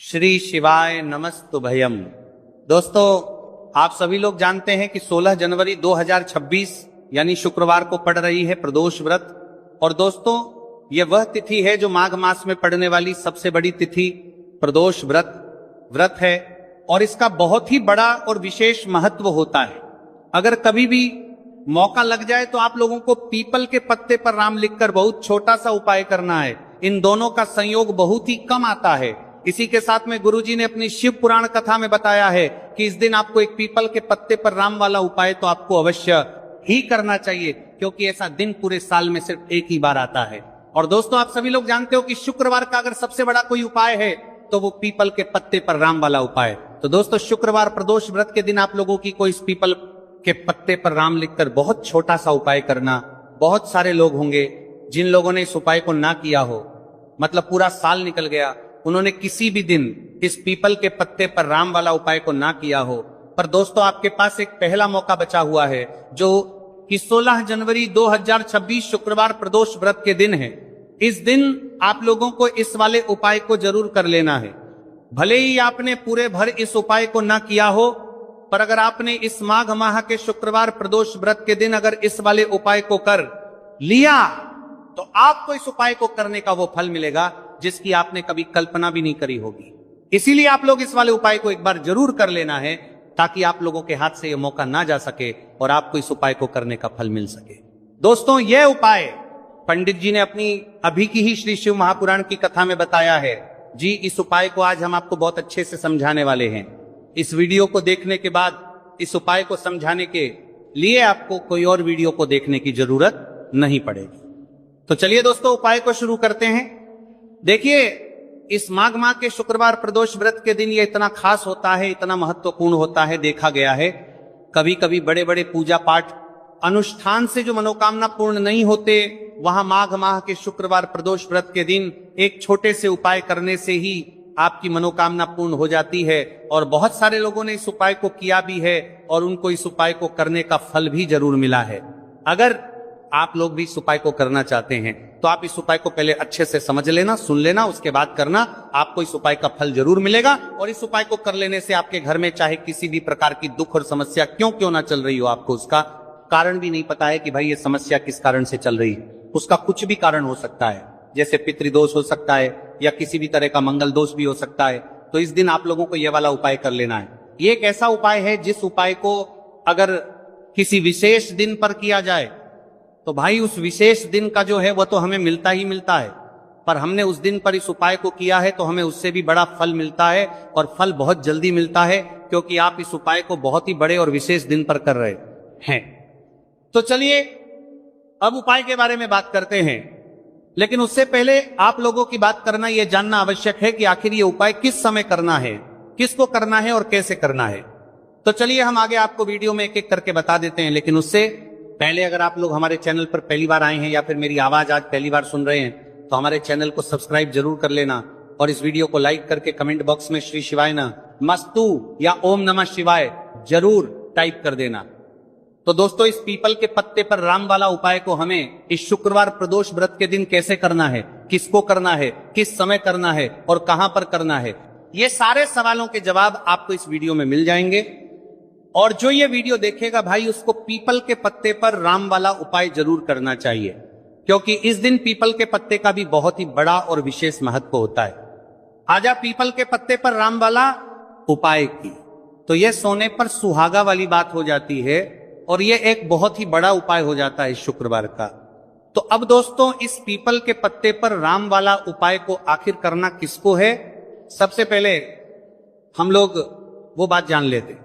श्री शिवाय नमस्तुभयम्। दोस्तों, आप सभी लोग जानते हैं कि 16 जनवरी 2026 यानी शुक्रवार को पड़ रही है प्रदोष व्रत। और दोस्तों, यह वह तिथि है जो माघ मास में पड़ने वाली सबसे बड़ी तिथि प्रदोष व्रत है और इसका बहुत ही बड़ा और विशेष महत्व होता है। अगर कभी भी मौका लग जाए तो आप लोगों को पीपल के पत्ते पर राम लिखकर बहुत छोटा सा उपाय करना है। इन दोनों का संयोग बहुत ही कम आता है। इसी के साथ में गुरुजी ने अपनी शिव पुराण कथा में बताया है कि इस दिन आपको एक पीपल के पत्ते पर राम वाला उपाय तो आपको अवश्य ही करना चाहिए, क्योंकि ऐसा दिन पूरे साल में सिर्फ एक ही बार आता है। और दोस्तों, आप सभी लोग जानते हो कि शुक्रवार का अगर सबसे बड़ा कोई उपाय है तो वो पीपल के पत्ते पर राम वाला उपाय। तो दोस्तों, शुक्रवार प्रदोष व्रत के दिन आप लोगों की कोई इस पीपल के पत्ते पर राम लिखकर बहुत छोटा सा उपाय करना। बहुत सारे लोग होंगे जिन लोगों ने इस उपाय को ना किया हो, मतलब पूरा साल निकल गया, उन्होंने किसी भी दिन इस पीपल के पत्ते पर राम वाला उपाय को ना किया हो। पर दोस्तों, आपके पास एक पहला मौका बचा हुआ है जो कि 16 जनवरी 2026 शुक्रवार प्रदोष व्रत के दिन है। इस दिन आप लोगों को इस वाले उपाय को जरूर कर लेना है। भले ही आपने पूरे भर इस उपाय को ना किया हो, पर अगर आपने इस माघ माह के शुक्रवार प्रदोष व्रत के दिन अगर इस वाले उपाय को कर लिया तो आपको इस उपाय को करने का वो फल मिलेगा जिसकी आपने कभी कल्पना भी नहीं करी होगी। इसीलिए आप लोग इस वाले उपाय को एक बार जरूर कर लेना है, ताकि आप लोगों के हाथ से यह मौका ना जा सके और आपको इस उपाय को करने का फल मिल सके। दोस्तों, यह उपाय पंडित जी ने अपनी अभी की ही श्री शिव महापुराण की कथा में बताया है। जी, इस उपाय को आज हम आपको बहुत अच्छे से समझाने वाले हैं। इस वीडियो को देखने के बाद इस उपाय को समझाने के लिए आपको कोई और वीडियो को देखने की जरूरत नहीं पड़ेगी। तो चलिए दोस्तों, उपाय को शुरू करते हैं। देखिए, इस माघ माह के शुक्रवार प्रदोष व्रत के दिन ये इतना खास होता है, इतना महत्वपूर्ण होता है। देखा गया है कभी कभी बड़े बड़े पूजा पाठ अनुष्ठान से जो मनोकामना पूर्ण नहीं होते, वहां माघ माह के शुक्रवार प्रदोष व्रत के दिन एक छोटे से उपाय करने से ही आपकी मनोकामना पूर्ण हो जाती है। और बहुत सारे लोगों ने इस उपाय को किया भी है और उनको इस उपाय को करने का फल भी जरूर मिला है। अगर आप लोग भी इस उपाय को करना चाहते हैं तो आप इस उपाय को पहले अच्छे से समझ लेना, सुन लेना, उसके बाद करना। आपको इस उपाय का फल जरूर मिलेगा। और इस उपाय को कर लेने से आपके घर में चाहे किसी भी प्रकार की दुख और समस्या क्यों ना चल रही हो, आपको उसका कारण भी नहीं पता है कि भाई ये समस्या किस कारण से चल रही है। उसका कुछ भी कारण हो सकता है, जैसे पितृदोष हो सकता है या किसी भी तरह का मंगल दोष भी हो सकता है। तो इस दिन आप लोगों को यह वाला उपाय कर लेना है। ये एक ऐसा उपाय है जिस उपाय को अगर किसी विशेष दिन पर किया जाए तो भाई उस विशेष दिन का जो है वह तो हमें मिलता ही मिलता है, पर हमने उस दिन पर इस उपाय को किया है तो हमें उससे भी बड़ा फल मिलता है। और फल बहुत जल्दी मिलता है, क्योंकि आप इस उपाय को बहुत ही बड़े और विशेष दिन पर कर रहे हैं। तो चलिए अब उपाय के बारे में बात करते हैं। लेकिन उससे पहले आप लोगों की बात करना, यह जानना आवश्यक है कि आखिर ये उपाय किस समय करना है, किसको करना है और कैसे करना है। तो चलिए हम आगे आपको वीडियो में एक एक करके बता देते हैं। लेकिन उससे पहले अगर आप लोग हमारे चैनल पर पहली बार आए हैं या फिर मेरी आवाज आज पहली बार सुन रहे हैं तो हमारे चैनल को सब्सक्राइब जरूर कर लेना और इस वीडियो को लाइक करके कमेंट बॉक्स में श्री शिवाय नमस्तु या ओम नमः शिवाय जरूर टाइप कर देना। तो दोस्तों, इस पीपल के पत्ते पर राम वाला उपाय को हमें इस शुक्रवार प्रदोष व्रत के दिन कैसे करना है, किसको करना है, किस समय करना है और कहां पर करना है, ये सारे सवालों के जवाब आपको इस वीडियो में मिल जाएंगे। और जो ये वीडियो देखेगा भाई, उसको पीपल के पत्ते पर राम वाला उपाय जरूर करना चाहिए, क्योंकि इस दिन पीपल के पत्ते का भी बहुत ही बड़ा और विशेष महत्व होता है। आजा पीपल के पत्ते पर राम वाला उपाय की तो यह सोने पर सुहागा वाली बात हो जाती है और यह एक बहुत ही बड़ा उपाय हो जाता है इस शुक्रवार का। तो अब दोस्तों, इस पीपल के पत्ते पर राम वाला उपाय को आखिर करना किसको है, सबसे पहले हम लोग वो बात जान लेते।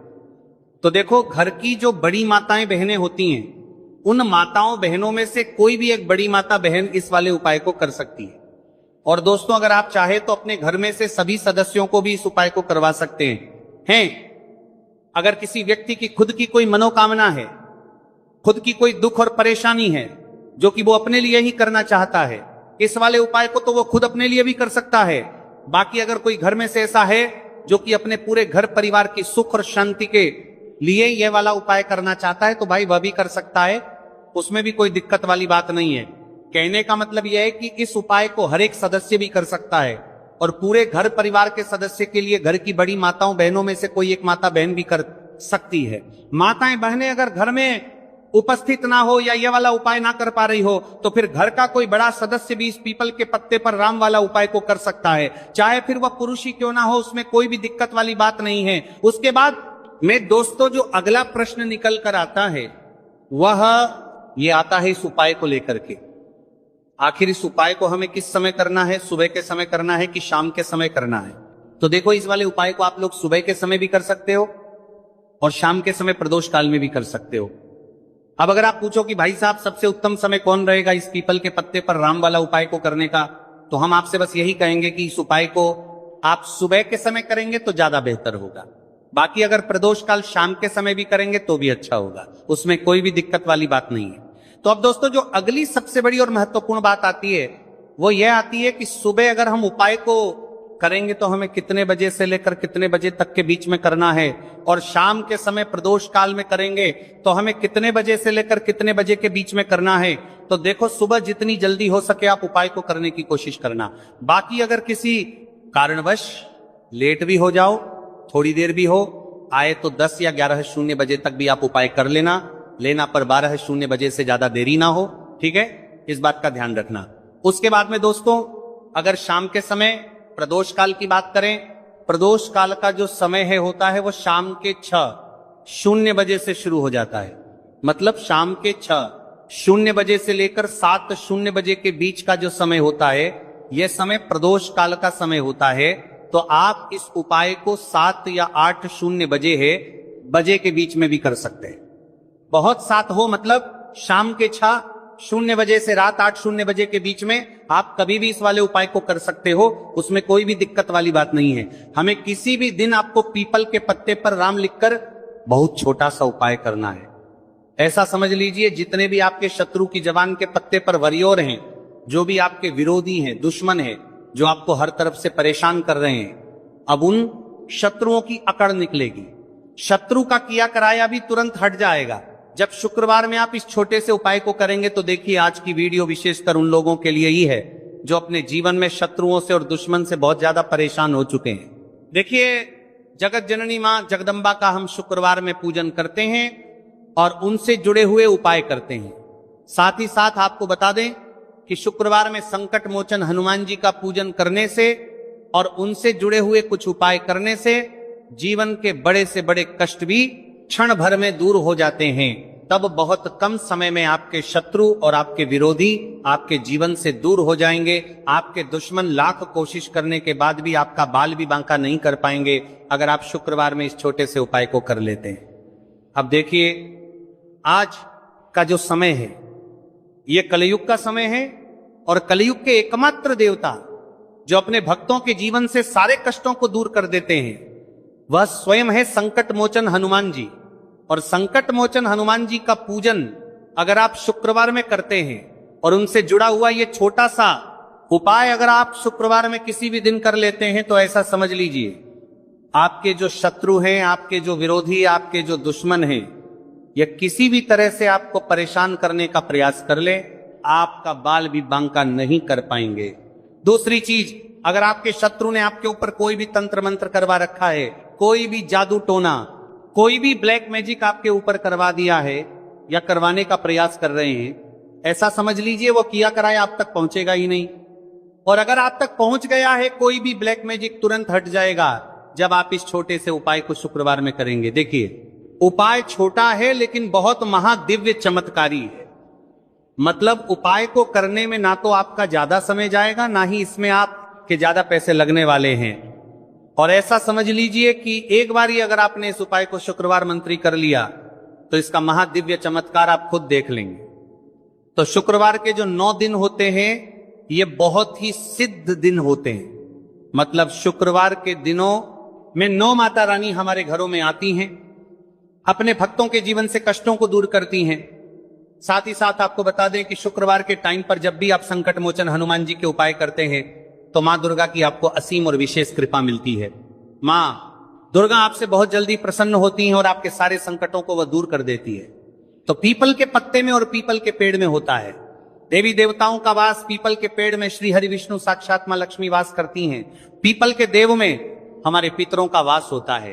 तो देखो, घर की जो बड़ी माताएं बहनें होती हैं, उन माताओं बहनों में से कोई भी एक बड़ी माता बहन इस वाले उपाय को कर सकती है। और दोस्तों, अगर आप चाहे तो अपने घर में से सभी सदस्यों को भी इस उपाय को करवा सकते हैं। अगर किसी व्यक्ति की खुद की कोई मनोकामना है, खुद की कोई दुख और परेशानी है जो कि वो अपने लिए ही करना चाहता है, इस वाले उपाय को तो वो खुद अपने लिए भी कर सकता है। बाकी अगर कोई घर में से ऐसा है जो कि अपने पूरे घर परिवार की सुख और शांति के लिए यह वाला उपाय करना चाहता है तो भाई वह भी कर सकता है, उसमें भी कोई दिक्कत वाली बात नहीं है। कहने का मतलब यह है कि इस उपाय को हर एक सदस्य भी कर सकता है। और पूरे घर परिवार के सदस्य के लिए घर की बड़ी माताओं बहनों में से कोई एक माता बहन भी कर सकती है। माताएं बहनें अगर घर में उपस्थित ना हो या ये वाला उपाय ना कर पा रही हो तो फिर घर का कोई बड़ा सदस्य भी इस पीपल के पत्ते पर राम वाला उपाय को कर सकता है, चाहे फिर वह पुरुष ही क्यों ना हो, उसमें कोई भी दिक्कत वाली बात नहीं है। उसके बाद में दोस्तों जो अगला प्रश्न निकल कर आता है वह ये आता है इस उपाय को लेकर के, आखिर इस उपाय को हमें किस समय करना है, सुबह के समय करना है कि शाम के समय करना है। तो देखो इस वाले उपाय को आप लोग सुबह के समय भी कर सकते हो और शाम के समय प्रदोष काल में भी कर सकते हो। अब अगर आप पूछो कि भाई साहब सबसे उत्तम समय कौन रहेगा इस पीपल के पत्ते पर राम वाला उपाय को करने का, तो हम आपसे बस यही कहेंगे कि इस उपाय को आप सुबह के समय करेंगे तो ज्यादा बेहतर होगा। बाकी अगर प्रदोष काल शाम के समय भी करेंगे तो भी अच्छा होगा, उसमें कोई भी दिक्कत वाली बात नहीं है। तो अब दोस्तों जो अगली सबसे बड़ी और महत्वपूर्ण बात आती है वो यह आती है कि सुबह अगर हम उपाय को करेंगे तो हमें कितने बजे से लेकर कितने बजे तक के बीच में करना है, और शाम के समय प्रदोष काल में करेंगे तो हमें कितने बजे से लेकर कितने बजे के बीच में करना है। तो देखो सुबह जितनी जल्दी हो सके आप उपाय को करने की कोशिश करना। बाकी अगर किसी कारणवश लेट भी हो जाओ, थोड़ी देर भी हो आए, तो 10 या 11:00 बजे तक भी आप उपाय कर लेना पर 12:00 बजे से ज्यादा देरी ना हो, ठीक है, इस बात का ध्यान रखना। उसके बाद में दोस्तों अगर शाम के समय प्रदोष काल की बात करें, प्रदोष काल का जो समय है होता है वो शाम के 6:00 बजे से शुरू हो जाता है। मतलब शाम के 6:00 बजे से लेकर 7:00 बजे के बीच का जो समय होता है यह समय प्रदोष काल का समय होता है। तो आप इस उपाय को 7 या 8:00 बजे के बीच में भी कर सकते हैं। बहुत 7 हो मतलब शाम के 6:00 बजे से रात 8:00 बजे के बीच में आप कभी भी इस वाले उपाय को कर सकते हो, उसमें कोई भी दिक्कत वाली बात नहीं है। हमें किसी भी दिन आपको पीपल के पत्ते पर राम लिखकर बहुत छोटा सा उपाय करना है। ऐसा समझ लीजिए जितने भी आपके शत्रु की जबान के पत्ते पर वरियोर हैं, जो भी आपके विरोधी हैं, दुश्मन हैं, जो आपको हर तरफ से परेशान कर रहे हैं, अब उन शत्रुओं की अकड़ निकलेगी। शत्रु का किया कराया भी तुरंत हट जाएगा जब शुक्रवार में आप इस छोटे से उपाय को करेंगे। तो देखिए आज की वीडियो विशेषकर उन लोगों के लिए ही है जो अपने जीवन में शत्रुओं से और दुश्मन से बहुत ज्यादा परेशान हो चुके हैं। देखिए जगत जननी मां जगदम्बा का हम शुक्रवार में पूजन करते हैं और उनसे जुड़े हुए उपाय करते हैं। साथ ही साथ आपको बता दें कि शुक्रवार में संकट मोचन हनुमान जी का पूजन करने से और उनसे जुड़े हुए कुछ उपाय करने से जीवन के बड़े से बड़े कष्ट भी क्षण भर में दूर हो जाते हैं। तब बहुत कम समय में आपके शत्रु और आपके विरोधी आपके जीवन से दूर हो जाएंगे। आपके दुश्मन लाख कोशिश करने के बाद भी आपका बाल भी बांका नहीं कर पाएंगे अगर आप शुक्रवार में इस छोटे से उपाय को कर लेते हैं। अब देखिए आज का जो समय है ये कलयुग का समय है और कलयुग के एकमात्र देवता जो अपने भक्तों के जीवन से सारे कष्टों को दूर कर देते हैं वह स्वयं है संकट मोचन हनुमान जी। और संकट मोचन हनुमान जी का पूजन अगर आप शुक्रवार में करते हैं और उनसे जुड़ा हुआ ये छोटा सा उपाय अगर आप शुक्रवार में किसी भी दिन कर लेते हैं तो ऐसा समझ लीजिए आपके जो शत्रु हैं, आपके जो विरोधी, आपके जो दुश्मन हैं, ये किसी भी तरह से आपको परेशान करने का प्रयास कर ले, आपका बाल भी बांका नहीं कर पाएंगे। दूसरी चीज, अगर आपके शत्रु ने आपके ऊपर कोई भी तंत्र मंत्र करवा रखा है, कोई भी जादू टोना, कोई भी ब्लैक मैजिक आपके ऊपर करवा दिया है या करवाने का प्रयास कर रहे हैं, ऐसा समझ लीजिए वो किया कराया आप तक पहुंचेगा ही नहीं। और अगर आप तक पहुंच गया है कोई भी ब्लैक मैजिक तुरंत हट जाएगा जब आप इस छोटे से उपाय को शुक्रवार में करेंगे। देखिए उपाय छोटा है लेकिन बहुत महादिव्य चमत्कारी है। मतलब उपाय को करने में ना तो आपका ज्यादा समय जाएगा, ना ही इसमें आपके ज्यादा पैसे लगने वाले हैं। और ऐसा समझ लीजिए कि एक बार ही अगर आपने इस उपाय को शुक्रवार मंत्री कर लिया तो इसका महादिव्य चमत्कार आप खुद देख लेंगे। तो शुक्रवार के जो 9 दिन होते हैं ये बहुत ही सिद्ध दिन होते हैं। मतलब शुक्रवार के दिनों में 9 माता रानी हमारे घरों में आती हैं, अपने भक्तों के जीवन से कष्टों को दूर करती हैं। साथ ही साथ आपको बता दें कि शुक्रवार के टाइम पर जब भी आप संकट मोचन हनुमान जी के उपाय करते हैं तो मां दुर्गा की आपको असीम और विशेष कृपा मिलती है। मां दुर्गा आपसे बहुत जल्दी प्रसन्न होती हैं और आपके सारे संकटों को वह दूर कर देती है। तो पीपल के पत्ते में और पीपल के पेड़ में होता है देवी देवताओं का वास पीपल के पेड़ में श्री हरि विष्णु साक्षात मां लक्ष्मी वास करती हैं। पीपल के देव में हमारे पितरों का वास होता है।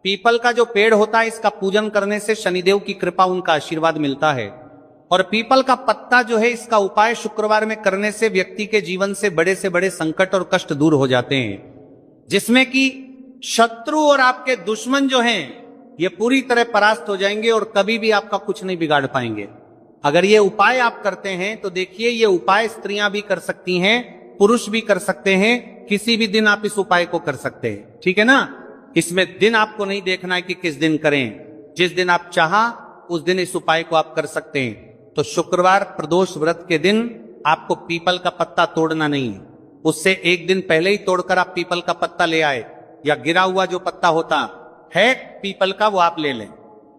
पीपल का जो पेड़ होता है, इसका पूजन करने से शनिदेव की कृपा, उनका आशीर्वाद मिलता है। और पीपल का पत्ता जो है, इसका उपाय शुक्रवार में करने से व्यक्ति के जीवन से बड़े संकट और कष्ट दूर हो जाते हैं, जिसमें कि शत्रु और आपके दुश्मन जो हैं ये पूरी तरह परास्त हो जाएंगे और कभी भी आपका कुछ नहीं बिगाड़ पाएंगे। अगर ये उपाय आप करते हैं तो देखिए, ये उपाय स्त्रियां भी कर सकती हैं, पुरुष भी कर सकते हैं। किसी भी दिन आप इस उपाय को कर सकते हैं, ठीक है ना। इसमें दिन आपको नहीं देखना है कि किस दिन करें, जिस दिन आप चाहा उस दिन इस उपाय को आप कर सकते हैं। तो शुक्रवार प्रदोष व्रत के दिन आपको पीपल का पत्ता तोड़ना नहीं है, उससे एक दिन पहले ही तोड़कर आप पीपल का पत्ता ले आए, या गिरा हुआ जो पत्ता होता है पीपल का वो आप ले लें,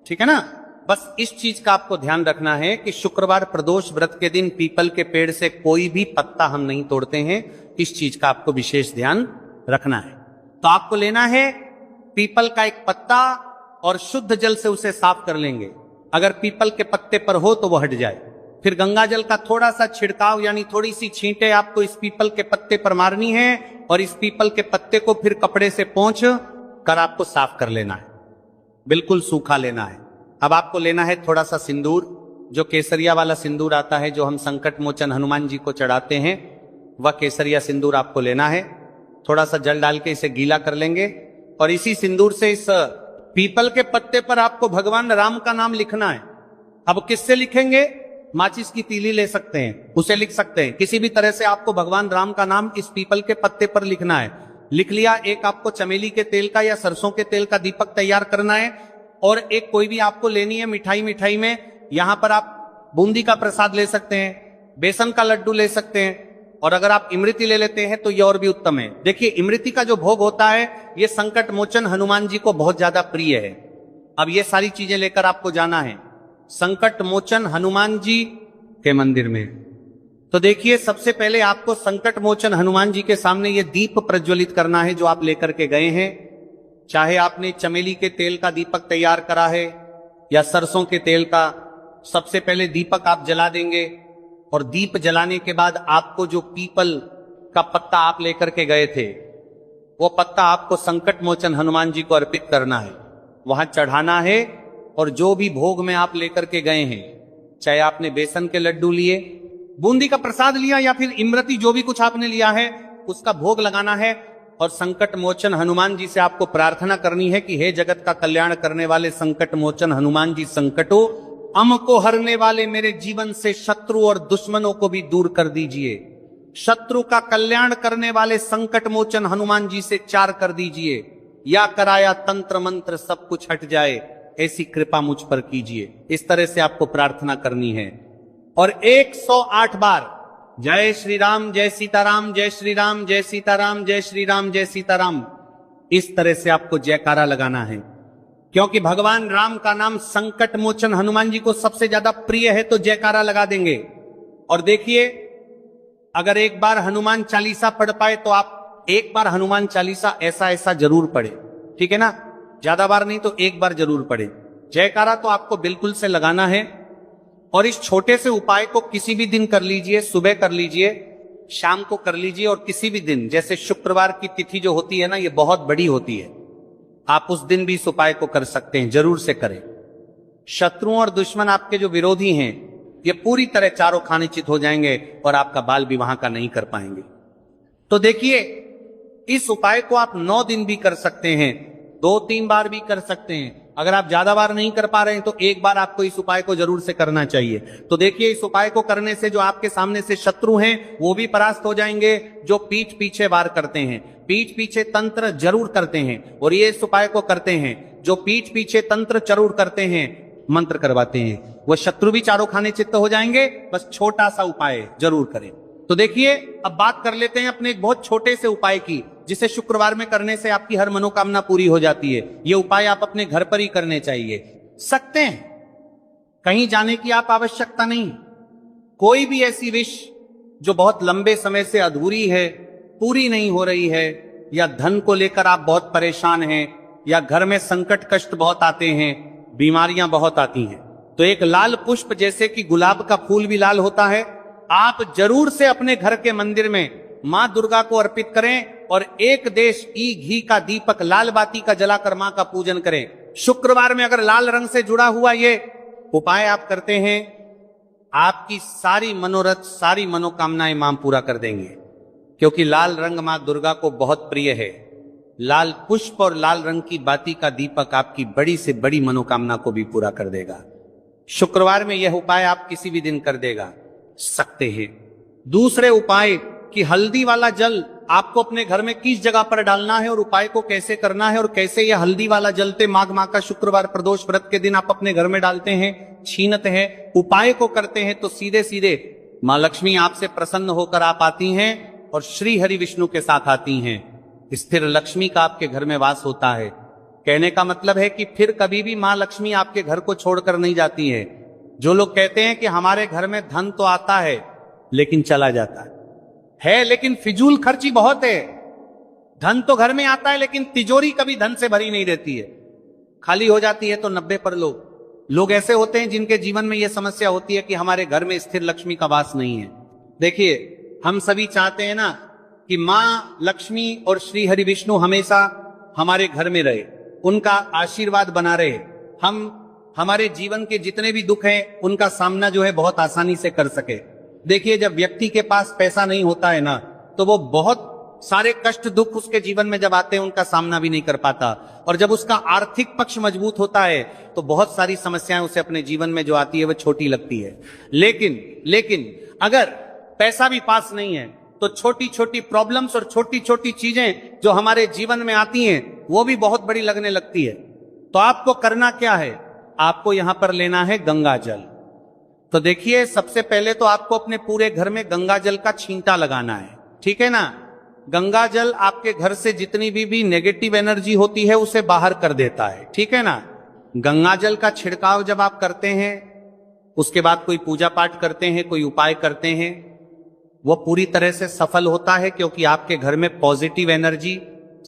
ठीक है ना। बस इस चीज का आपको ध्यान रखना है कि शुक्रवार प्रदोष व्रत के दिन पीपल के पेड़ से कोई भी पत्ता हम नहीं तोड़ते हैं। इस चीज का आपको विशेष ध्यान रखना है। तो आपको लेना है पीपल का एक पत्ता और शुद्ध जल से उसे साफ कर लेंगे। अगर पीपल के पत्ते पर हो तो वो हट जाए। फिर गंगा जल का थोड़ा सा छिड़काव, यानी थोड़ी सी छींटे आपको इस पीपल के पत्ते पर मारनी है, और इस पीपल के पत्ते को फिर कपड़े से पोंछ कर आपको साफ कर लेना है, बिल्कुल सूखा लेना है। अब आपको लेना है थोड़ा सा सिंदूर, जो केसरिया वाला सिंदूर आता है, जो हम संकट मोचन हनुमान जी को चढ़ाते हैं, वह केसरिया सिंदूर आपको लेना है। थोड़ा सा जल डाल के इसे गीला कर लेंगे, और इसी सिंदूर से इस पीपल के पत्ते पर आपको भगवान राम का नाम लिखना है। अब किससे लिखेंगे? माचिस की तीली ले सकते हैं, उसे लिख सकते हैं। किसी भी तरह से आपको भगवान राम का नाम इस पीपल के पत्ते पर लिखना है। लिख लिया। एक आपको चमेली के तेल का या सरसों के तेल का दीपक तैयार करना है, और एक कोई भी आपको लेनी है मिठाई में, यहां पर आप बूंदी का प्रसाद ले सकते हैं, बेसन का लड्डू ले सकते हैं, और अगर आप इमरती ले लेते हैं तो यह और भी उत्तम है। देखिए, इमरती का जो भोग होता है यह संकट मोचन हनुमान जी को बहुत ज्यादा प्रिय है। अब ये सारी चीजें लेकर आपको जाना है संकट मोचन हनुमान जी के मंदिर में। तो देखिए, सबसे पहले आपको संकट मोचन हनुमान जी के सामने ये दीप प्रज्वलित करना है जो आप लेकर के गए हैं। चाहे आपने चमेली के तेल का दीपक तैयार करा है या सरसों के तेल का, सबसे पहले दीपक आप जला देंगे, और दीप जलाने के बाद आपको जो पीपल का पत्ता आप लेकर के गए थे, वो पत्ता आपको संकट मोचन हनुमान जी को अर्पित करना है, वहां चढ़ाना है। और जो भी भोग में आप लेकर के गए हैं, चाहे आपने बेसन के लड्डू लिए, बूंदी का प्रसाद लिया, या फिर इमरती, जो भी कुछ आपने लिया है उसका भोग लगाना है। और संकट मोचन हनुमान जी से आपको प्रार्थना करनी है कि हे जगत का कल्याण करने वाले संकट मोचन हनुमान जी, संकटों अम को हरने वाले मेरे जीवन से शत्रु और दुश्मनों को भी दूर कर दीजिए। शत्रु का कल्याण करने वाले संकट मोचन हनुमान जी से चार कर दीजिए, या कराया तंत्र मंत्र सब कुछ हट जाए, ऐसी कृपा मुझ पर कीजिए। इस तरह से आपको प्रार्थना करनी है। और 108 बार जय श्री राम जय सीताराम, जय श्री राम जय सीताराम, जय श्री राम जय सीताराम, इस तरह से आपको जयकारा लगाना है। क्योंकि भगवान राम का नाम संकट मोचन हनुमान जी को सबसे ज्यादा प्रिय है, तो जयकारा लगा देंगे। और देखिए, अगर एक बार हनुमान चालीसा पढ़ पाए तो आप एक बार हनुमान चालीसा ऐसा जरूर पढ़े, ठीक है ना। ज्यादा बार नहीं तो एक बार जरूर पढ़े। जयकारा तो आपको बिल्कुल से लगाना है। और इस छोटे से उपाय को किसी भी दिन कर लीजिए, सुबह कर लीजिए, शाम को कर लीजिए, और किसी भी दिन, जैसे शुक्रवार की तिथि जो होती है ना, ये बहुत बड़ी होती है, आप उस दिन भी इस उपाय को कर सकते हैं। जरूर से करें। शत्रुओं और दुश्मन, आपके जो विरोधी हैं, ये पूरी तरह चारों खाने चित हो जाएंगे और आपका बाल विवाह का नहीं कर पाएंगे। तो देखिए, इस उपाय को आप 9 दिन भी कर सकते हैं, 2-3 बार भी कर सकते हैं। अगर आप ज्यादा बार नहीं कर पा रहे हैं तो एक बार आपको इस उपाय को जरूर से करना चाहिए। तो देखिए, इस उपाय को करने से जो आपके सामने से शत्रु हैं वो भी परास्त हो जाएंगे। जो पीठ पीछे वार करते हैं, पीठ पीछे तंत्र जरूर करते हैं, और ये इस उपाय को करते हैं, जो पीठ पीछे तंत्र जरूर करते हैं, मंत्र करवाते हैं, वो शत्रु भी चारों खाने चित्त हो जाएंगे। बस छोटा सा उपाय जरूर करें। तो देखिए, अब बात कर लेते हैं अपने एक बहुत छोटे से उपाय की, जिसे शुक्रवार में करने से आपकी हर मनोकामना पूरी हो जाती है। ये उपाय आप अपने घर पर ही करने चाहिए सकते हैं, कहीं जाने की आप आवश्यकता नहीं। कोई भी ऐसी विश जो बहुत लंबे समय से अधूरी है, पूरी नहीं हो रही है, या धन को लेकर आप बहुत परेशान हैं, या घर में संकट कष्ट बहुत आते हैं, बीमारियां बहुत आती हैं, तो एक लाल पुष्प, जैसे कि गुलाब का फूल भी लाल होता है, आप जरूर से अपने घर के मंदिर में मां दुर्गा को अर्पित करें और एक देश घी का दीपक लाल बाती का जलाकर मां का पूजन करें। शुक्रवार में अगर लाल रंग से जुड़ा हुआ ये उपाय आप करते हैं, आपकी सारी मनोरथ, सारी मनोकामनाएं मां पूरा कर देंगे, क्योंकि लाल रंग मां दुर्गा को बहुत प्रिय है। लाल पुष्प और लाल रंग की बाती का दीपक आपकी बड़ी से बड़ी मनोकामना को भी पूरा कर देगा। शुक्रवार में यह उपाय आप किसी भी दिन कर देगा सकते हैं। दूसरे उपाय कि हल्दी वाला जल आपको अपने घर में किस जगह पर डालना है और उपाय को कैसे करना है और कैसे यह हल्दी वाला जलते माघ माह का शुक्रवार प्रदोष व्रत के दिन आप अपने घर में डालते हैं, छीनते हैं, उपाय को करते हैं, तो सीधे सीधे मां लक्ष्मी आपसे प्रसन्न होकर आप आती हैं और श्री हरि विष्णु के साथ आती हैं। स्थिर लक्ष्मी का आपके घर में वास होता है। कहने का मतलब है कि फिर कभी भी मां लक्ष्मी आपके घर को छोड़कर नहीं जाती है। जो लोग कहते हैं कि हमारे घर में धन तो आता है लेकिन चला जाता है, लेकिन फिजूल खर्ची बहुत है। धन तो घर में आता है लेकिन तिजोरी कभी धन से भरी नहीं रहती है, खाली हो जाती है। तो 90 पर लोग ऐसे होते हैं जिनके जीवन में यह समस्या होती है कि हमारे घर में स्थिर लक्ष्मी का वास नहीं है। देखिए, हम सभी चाहते हैं ना कि मां लक्ष्मी और श्री हरि विष्णु हमेशा हमारे घर में रहे, उनका आशीर्वाद बना रहे, हम हमारे जीवन के जितने भी दुख हैं उनका सामना जो है बहुत आसानी से कर सके। देखिए, जब व्यक्ति के पास पैसा नहीं होता है ना, तो वो बहुत सारे कष्ट दुख उसके जीवन में जब आते हैं उनका सामना भी नहीं कर पाता, और जब उसका आर्थिक पक्ष मजबूत होता है तो बहुत सारी समस्याएं उसे अपने जीवन में जो आती है वो छोटी लगती है। लेकिन अगर पैसा भी पास नहीं है तो छोटी छोटी प्रॉब्लम्स और छोटी छोटी चीजें जो हमारे जीवन में आती हैं वो भी बहुत बड़ी लगने लगती है। तो आपको करना क्या है, आपको यहां पर लेना है गंगा जल। तो देखिए, सबसे पहले तो आपको अपने पूरे घर में गंगा जल का छींटा लगाना है, ठीक है ना। गंगा जल आपके घर से जितनी भी नेगेटिव एनर्जी होती है उसे बाहर कर देता है, ठीक है ना। गंगा जल का छिड़काव जब आप करते हैं, उसके बाद कोई पूजा पाठ करते हैं, कोई उपाय करते हैं, वो पूरी तरह से सफल होता है, क्योंकि आपके घर में पॉजिटिव एनर्जी